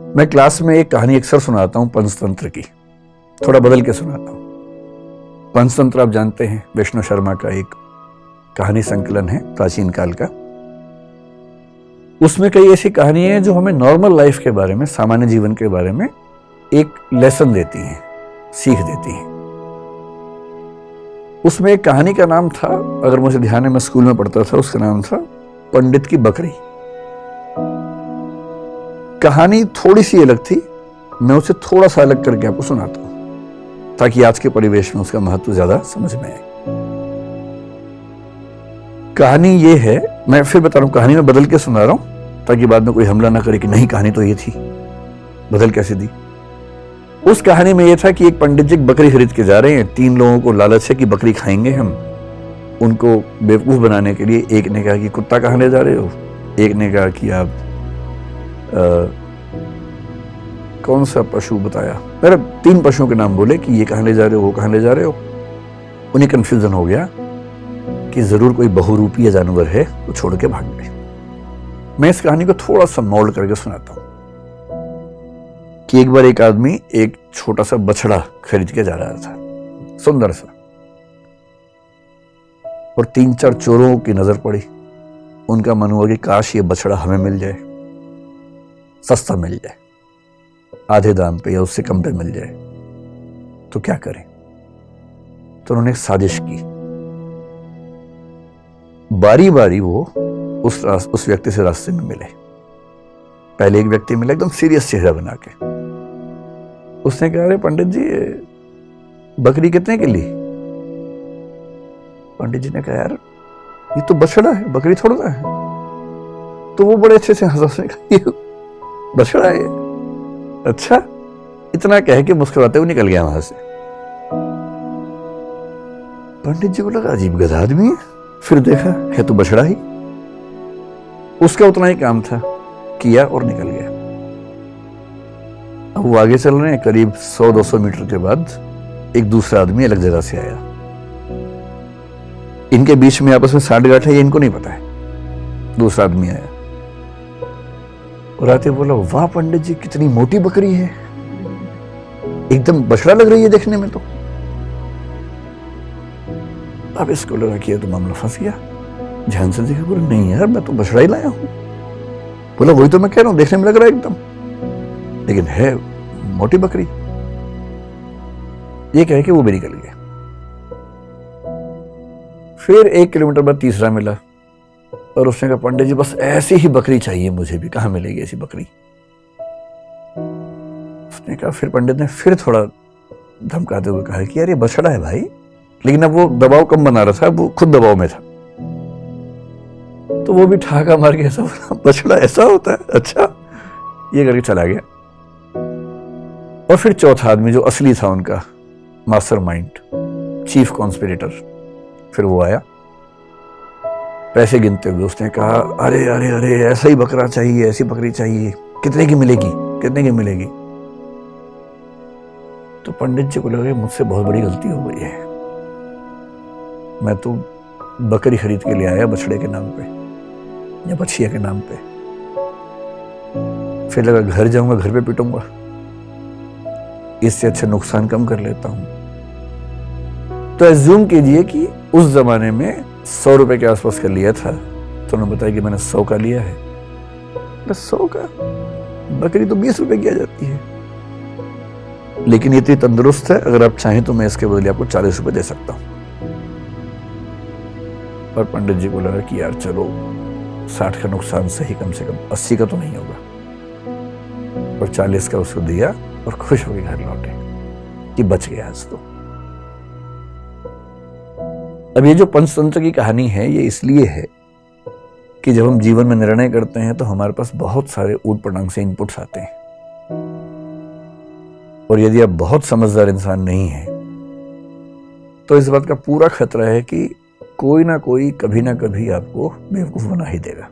मैं क्लास में एक कहानी अक्सर सुनाता हूं पंचतंत्र की, थोड़ा बदल के सुनाता हूं। पंचतंत्र आप जानते हैं, विष्णु शर्मा का एक कहानी संकलन है प्राचीन काल का। उसमें कई ऐसी कहानी है जो हमें नॉर्मल लाइफ के बारे में, सामान्य जीवन के बारे में एक लेसन देती हैं, सीख देती हैं। उसमें एक कहानी का नाम था, अगर मुझे ध्यान है, मैं स्कूल में पढ़ता था, उसका नाम था पंडित की बकरी। कहानी थोड़ी सी अलग थी, मैं उसे थोड़ा सा अलग करके आपको सुनाता हूं ताकि आज के परिवेश में उसका महत्व ज्यादा समझ में आए। कहानी ये है, मैं फिर बता रहा हूं, कहानी में बदल के सुना रहा हूं ताकि बाद में कोई हमला ना करे कि नहीं कहानी तो ये थी, बदल कैसे दी। उस कहानी में यह था कि एक पंडित जी बकरी खरीद के जा रहे हैं। 3 लोगों को लालच है कि बकरी खाएंगे हम। उनको बेवकूफ बनाने के लिए एक ने कहा कि कुत्ता कहाँ ले जा रहे हो, एक ने कहा कि आप कौन सा पशु बताया, मेरा 3 पशुओं के नाम बोले कि ये कहाँ ले जा रहे हो, वो कहाँ ले जा रहे हो। उन्हें कंफ्यूजन हो गया कि जरूर कोई बहुरूपीय जानवर है, वो छोड़ के भाग गए। मैं इस कहानी को थोड़ा सा मोल्ड करके सुनाता हूं कि एक बार एक आदमी एक छोटा सा बछड़ा खरीद के जा रहा था, सुंदर सा, और 3-4 चोरों की नजर पड़ी। उनका मन हुआ कि काश ये बछड़ा हमें मिल जाए, सस्ता मिल जाए, आधे दाम पे या उससे कम पे मिल जाए, तो क्या करें। तो उन्होंने एक साजिश की। बारी बारी वो उस व्यक्ति से रास्ते में मिले। पहले एक व्यक्ति मिला एकदम सीरियस चेहरा बना के। उसने कहा, अरे पंडित जी, बकरी कितने के ली? पंडित जी ने कहा, यार ये तो बछड़ा है, बकरी थोड़ा है। तो वो बड़े अच्छे से हंसा, ये बछड़ा है, अच्छा, इतना कह के मुस्कुराते हुए निकल गया वहां से। पंडित जी को लगा अजीब गधा आदमी है, फिर देखा है तो बछड़ा ही। उसका उतना ही काम था, किया और निकल गया। अब वो आगे चल रहे हैं, करीब 100-200 मीटर के बाद एक दूसरा आदमी अलग जगह से आया। इनके बीच में आपस में साठ-गांठ है, ये इनको नहीं पता है। दूसरा आदमी आया और आते बोला, वाह पंडित जी, कितनी मोटी बकरी है, एकदम बछड़ा लग रही है देखने में तो। अब इसको लगा कि ये तो मामला फंस गया। ध्यान से देखा, बोला नहीं यार, मैं तो बछड़ा ही लाया हूं। बोला वही तो मैं कह रहा हूं, देखने में लग रहा है एकदम, लेकिन है मोटी बकरी। ये कह के वो भी निकल गया। फिर 1 किलोमीटर बाद तीसरा मिला और उसने कहा, पंडित जी बस ऐसी ही बकरी चाहिए मुझे भी, कहां मिलेगी ऐसी बकरी? उसने कहा, फिर पंडित ने फिर थोड़ा धमकाते हुए कहा कि यार ये बछड़ा है भाई, लेकिन अब वो दबाव कम बना रहा था, वो खुद दबाव में था। तो वो भी ठहाका मार के ऐसा बोला, बछड़ा ऐसा होता है, अच्छा, ये करके चला गया। और फिर चौथा आदमी जो असली था उनका मास्टरमाइंड, चीफ कॉन्स्पिरेटर, फिर वो आया पैसे गिनते हुए। उसने कहा, अरे अरे अरे, ऐसा ही बकरा चाहिए, ऐसी बकरी चाहिए, कितने की मिलेगी, कितने की मिलेगी? तो पंडित जी को लगा मुझसे बहुत बड़ी गलती हो गई है, मैं तो बकरी खरीद के ले आया बछड़े के नाम पे या बछिया के नाम पे। फिर लगा घर जाऊंगा, घर पे पिटूंगा, इससे अच्छा नुकसान कम कर लेता हूं। तो एज्यूम कीजिए कि उस जमाने में 100 रुपए के आसपास का लिया था, तो उन्होंने बताया कि मैंने 100 का लिया है। 100 का, बकरी तो 20 रुपए की आ जाती है, लेकिन ये इतनी तंदुरुस्त है, अगर आप चाहें तो मैं इसके बदले आपको 40 रुपए दे सकता हूं। और पंडित जी को लगा कि यार चलो, 60 का नुकसान सही, कम से कम 80 का तो नहीं होगा। और 40 का उसको दिया और खुश होकर घर लौटे कि बच गया आज तो। अब ये जो पंचतंत्र की कहानी है, ये इसलिए है कि जब हम जीवन में निर्णय करते हैं तो हमारे पास बहुत सारे ऊट पटांग से इनपुट्स आते हैं, और यदि आप बहुत समझदार इंसान नहीं हैं तो इस बात का पूरा खतरा है कि कोई ना कोई कभी ना कभी आपको बेवकूफ बना ही देगा।